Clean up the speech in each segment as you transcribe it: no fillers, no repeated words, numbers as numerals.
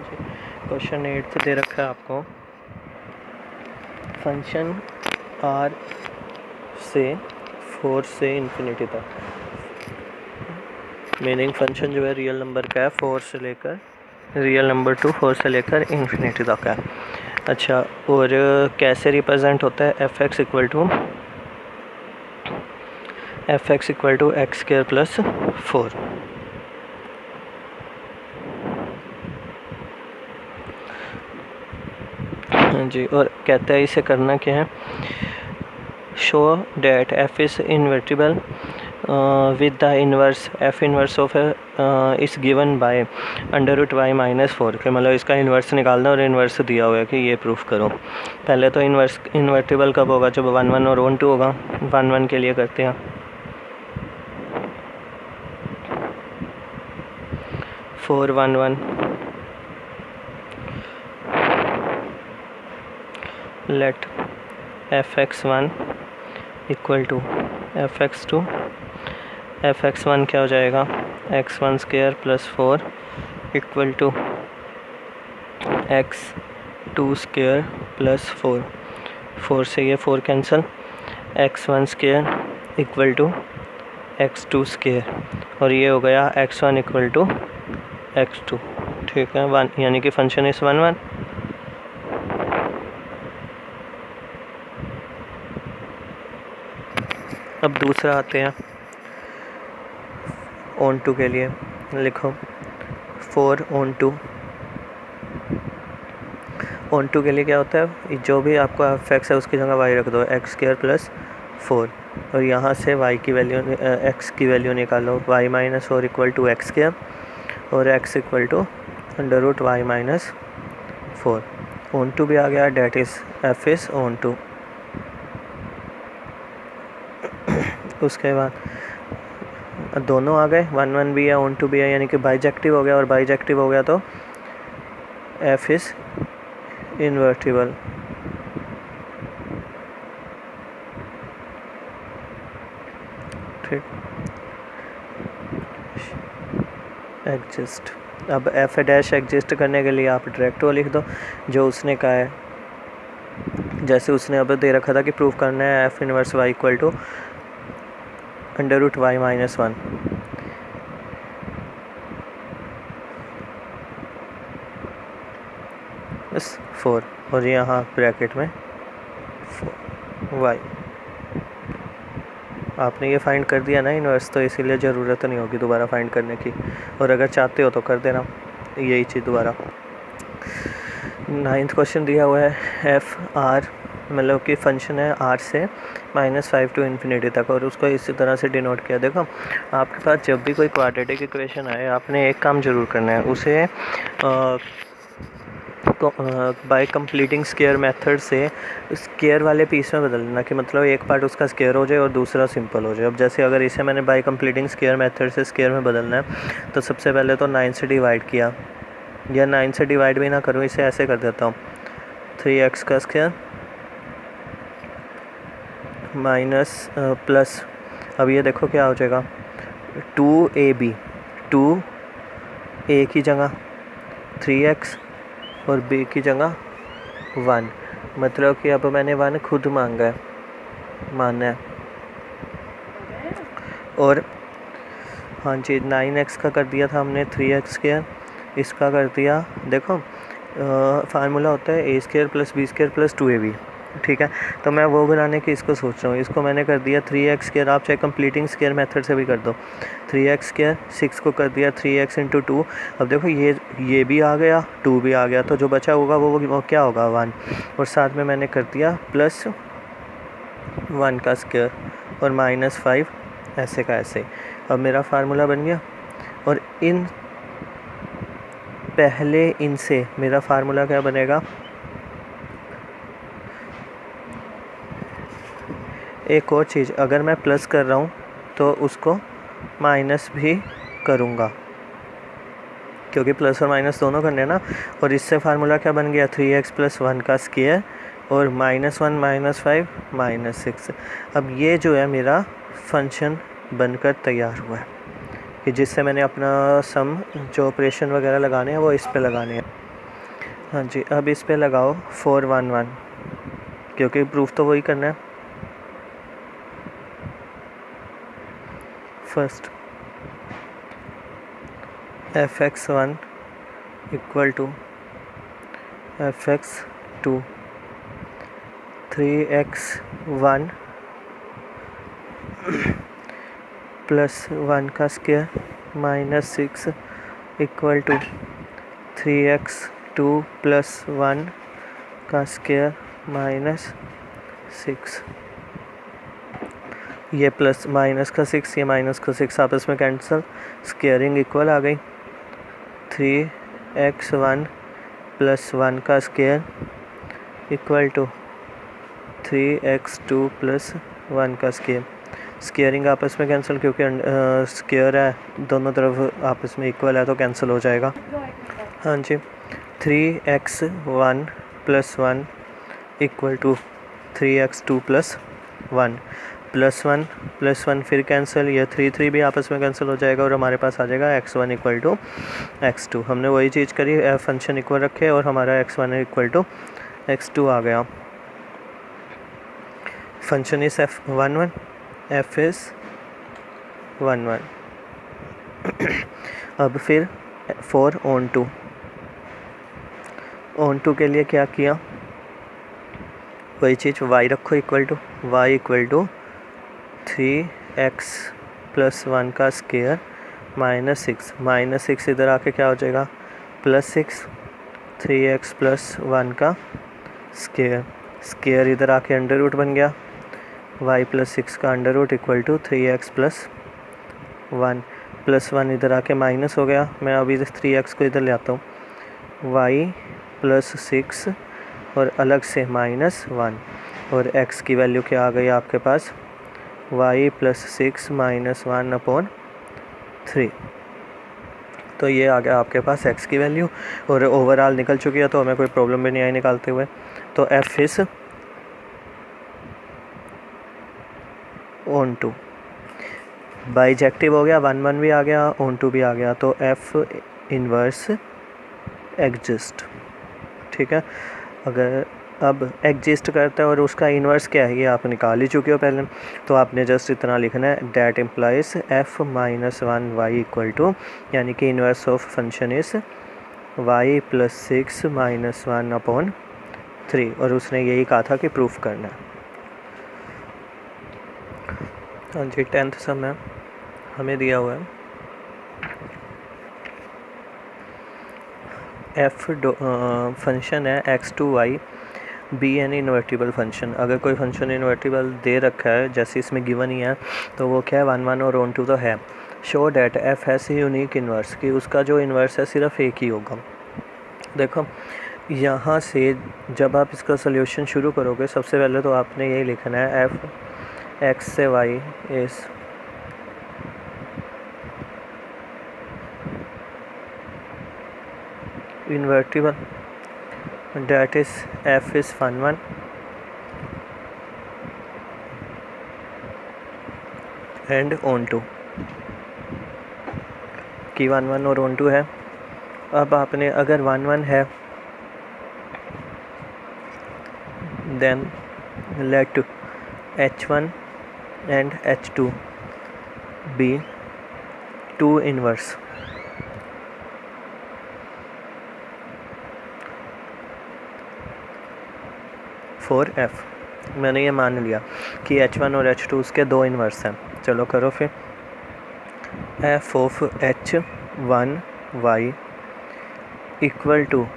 Question 8 दे रखा है आपको, फंक्शन आर से 4 से इन्फिनिटी तक, मीनिंग फंक्शन जो है रियल नंबर का है 4 से लेकर रियल नंबर टू 4 से लेकर इन्फिनिटी तक है। अच्छा, और कैसे रिप्रेजेंट होता है, f x equal to x square plus 4। जी, और कहता है इसे करना क्या है, show that f is invertible with the inverse f inverse of is given by √y-4 के, मतलब इसका इन्वर्स निकालना और इन्वर्स दिया हुआ है कि ये प्रूफ करो। पहले तो इन्वर्टिबल कब होगा, जब 1 1 और 1 2 होगा। 1 1 के लिए करते हैं 4 1 1 late fx1 equal to fx2। fx1 क्या हो जाएगा, x1 square plus 4 equal to x2 square plus 4। 4 से ये 4 cancel, x1 square equal to x2 square, और ये हो गया x1 इक्वल टू x2। ठीक है, 1 यानी कि फंक्शन इस 1 1। अब दूसरा आते हैं ऑन टू के लिए, लिखो 4 ऑन टू के लिए क्या होता है, जो भी आपको एफ है उसकी जगह वाई रख दो, एक्स स्क्वायर प्लस 4, और यहाँ से वाई की वैल्यू एक्स की वैल्यू निकालो, y-4 equal to x square और x equal to √y-4। Onto भी आ गया, that is f is onto. उसके बाद दोनों आ गए, 1 1 भी है, ऑन टू भी है, यानी कि बाइजेक्टिव हो गया, और बाइजेक्टिव हो गया तो एफ इज़ इन्वर्टिबल। ठीक, एग्जिस्ट। अब एफ डैश एग्जिस्ट करने के लिए आप डायरेक्ट वो लिख दो जो उसने कहा है, जैसे उसने अब दे रखा था कि प्रूफ करना है f inverse y equal to √y-1 बस 4, और यहाँ ब्रैकेट में 4y। आपने ये फाइंड कर दिया ना इनवर्स, तो इसीलिए ज़रूरत नहीं होगी दोबारा फाइंड करने की, और अगर चाहते हो तो कर देना यही चीज़ दोबारा। 9th क्वेश्चन दिया हुआ है, एफ आर मतलब कि फंक्शन है आर से -5 टू इन्फिनिटी तक, और उसको इसी तरह से डिनोट किया। देखो, आपके पास जब भी कोई क्वाड्रेटिक इक्वेशन आए, आपने एक काम ज़रूर करना है, उसे बाय कंप्लीटिंग स्क्वायर मेथड से स्क्वायर वाले पीस में बदल देना, कि मतलब एक पार्ट उसका स्क्वायर हो जाए और दूसरा सिंपल हो जाए। अब जैसे अगर इसे मैंने बाय कंप्लीटिंग स्क्वायर मेथड से स्क्वायर में बदलना है, तो सबसे पहले तो 9 से डिवाइड किया, या 9 से डिवाइड भी ना करूँ, इसे ऐसे कर देता हूँ, 3x का स्क्वायर माइनस प्लस, अब ये देखो क्या हो जाएगा, 2ab, 2a की जगह 3x और b की जगह 1, मतलब कि अब मैंने 1 खुद मांना है। और हाँ जी, 9x का कर दिया था हमने 3x स्क्वायर, इसका कर दिया, देखो फार्मूला होता है a² + b² + 2ab। ठीक है, तो मैं वो बनाने की इसको सोच रहा हूँ, इसको मैंने कर दिया 3x स्क्वायर, आप चाहे कंप्लीटिंग स्क्वायर मेथड से भी कर दो, 3x स्क्वायर, 6 को कर दिया 3x × 2। अब देखो ये भी आ गया, 2 भी आ गया, तो जो बचा होगा वो क्या होगा, 1, और साथ में मैंने कर दिया +1 का स्क्वायर और -5 ऐसे का ऐसे। अब मेरा फार्मूला बन गया, और इनसे मेरा फार्मूला क्या बनेगा, एक और चीज़, अगर मैं प्लस कर रहा हूँ तो उसको माइनस भी करूँगा, क्योंकि प्लस और माइनस दोनों करने ना। और इससे फार्मूला क्या बन गया, 3x + 1 का स्क्वायर और -1 -5 -6। अब ये जो है मेरा फंक्शन बनकर तैयार हुआ है, कि जिससे मैंने अपना सम जो ऑपरेशन वगैरह लगाने हैं वो इस पे लगाने हैं। हाँ जी, अब इस पे लगाओ 411 क्योंकि प्रूफ तो वही करना है। First fx1 equal to fx2 3x1 plus 1 का square minus 6 equal to 3x2 plus 1 का स्क्वायर माइनस 6। ये प्लस माइनस का 6 ये माइनस का 6 आपस में कैंसिल, स्क्वायरिंग इक्वल आ गई। 3x1 प्लस 1 का square equal to 3x2 plus 1 का स्क्वायर। स्क्वायरिंग आपस में कैंसिल क्योंकि स्क्वायर है दोनों तरफ आपस में इक्वल है तो कैंसिल हो जाएगा। हाँ जी, 3x1 plus 1 equal to 3x2 plus 1 plus 1 फिर कैंसिल, ये 3 भी आपस में कैंसिल हो जाएगा और हमारे पास आ जाएगा x1 इक्वल टू x2। हमने वही चीज़ करी, फंक्शन इक्वल रखे और हमारा x1 इक्वल टू x2 आ गया। Function is f11, f is 11। अब फिर 4 on 2 के लिए क्या किया, वही चीज़ y रखो इक्वल टू 3x प्लस 1 का स्क्वायर माइनस 6 इधर आके क्या हो जाएगा प्लस 6, 3x प्लस 1 का स्क्वायर इधर आके अंडर रूट बन गया, y प्लस 6 का under root equal to 3x plus 1 इधर आके माइनस हो गया। मैं अभी 3x को इधर ले आता हूँ, y प्लस 6 और अलग से -1 और x की वैल्यू क्या आ गई आपके पास, y प्लस 6 -1/3। तो ये आ गया आपके पास x की वैल्यू और ओवरऑल निकल चुकी है तो हमें कोई प्रॉब्लम भी नहीं आई निकालते हुए। तो f इज़ on 2 बाइजेक्टिव हो गया, 1 भी आ गया, on 2 भी आ गया, तो f इन्वर्स एग्जिस्ट। ठीक है, अगर अब एग्जिस्ट करता है और उसका इन्वर्स क्या है ये आप निकाल ही चुके हो पहले, तो आपने जस्ट इतना लिखना है that implies f-1y equal to, यानी कि inverse of function is y plus 6 -1/3 और उसने यही कहा था कि प्रूफ करना है। हाँ जी, 10th सम में हमें दिया हुआ है f फंक्शन है x2y B N invertible function. अगर कोई फंक्शन इन्वर्टिबल दे रखा है जैसे इसमें गिवन ही है तो वो क्या है 1 और on 2 तो है। Show that f has unique inverse, कि उसका जो इन्वर्स है सिर्फ एक ही होगा। देखो यहाँ से जब आप इसका सोल्यूशन शुरू करोगे सबसे पहले तो आपने यही लिखना है f x से y is invertible, that is f is 1 and on 2 कि 1 और on 2 है। अब आपने अगर 1 है then let h1 and h2 be 2 inverse। For f मैंने ये मान लिया कि h1 और h2 उसके 2 इन्वर्स हैं। चलो करो फिर, f of h1y equal to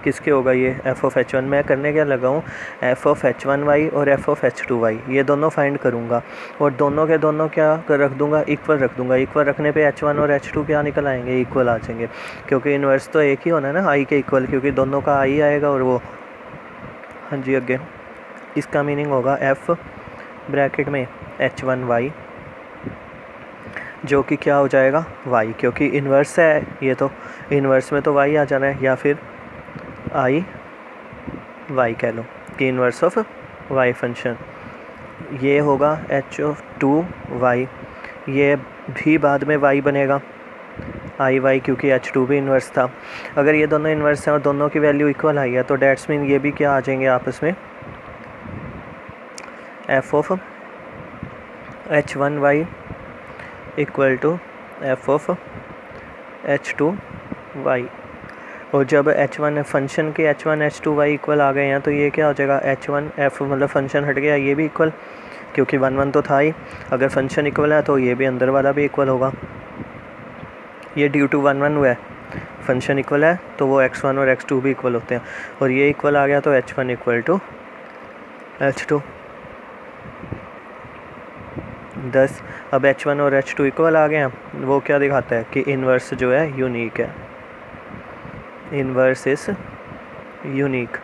किसके होगा ये f ऑफ h1, मैं करने क्या लगा हूँ f ऑफ h1y और f ऑफ h2y ये दोनों फाइंड करूँगा और दोनों के दोनों क्या रख दूँगा, इक्वल रख दूँगा। इक्वल रखने पे h1 और h2 क्या निकल आएंगे, इक्वल आ जाएंगे, क्योंकि इन्वर्स तो एक ही होना है ना i के इक्वल, क्योंकि दोनों का i आएगा और वो। हाँ जी, आगे इसका मीनिंग होगा f ब्रैकेट में h1y जो कि क्या हो जाएगा y, क्योंकि इन्वर्स है ये तो इन्वर्स में तो y आ जाना है, या फिर i y कह लो कि इन्वर्स ऑफ y फंक्शन ये होगा h ऑफ 2y, ये भी बाद में y बनेगा आई वाई, क्योंकि H2 भी इन्वर्स था। अगर ये दोनों इन्वर्स हैं और दोनों की वैल्यू इक्वल आई है तो डैट्स मीन ये भी क्या आ जाएंगे आपस में, f of H1y equal to f of H2y। और जब H1 फंक्शन के H1 H2y इक्वल आ गए हैं तो ये क्या हो जाएगा, H1 मतलब फंक्शन हट गया, ये भी इक्वल, क्योंकि 1 1 तो था ही। अगर फंक्शन इक्वल है तो ये भी अंदर वाला भी इक्वल होगा। ये ड्यू टू 1 1 हुआ है, फंक्शन इक्वल है तो वो x1 और x2 भी इक्वल होते हैं, और ये इक्वल आ गया तो H1 इक्वल टू H2। 10। अब H1 और H2 इक्वल आ गए हैं, वो क्या दिखाता है कि इन्वर्स जो है यूनिक है, इन्वर्स इज यूनिक।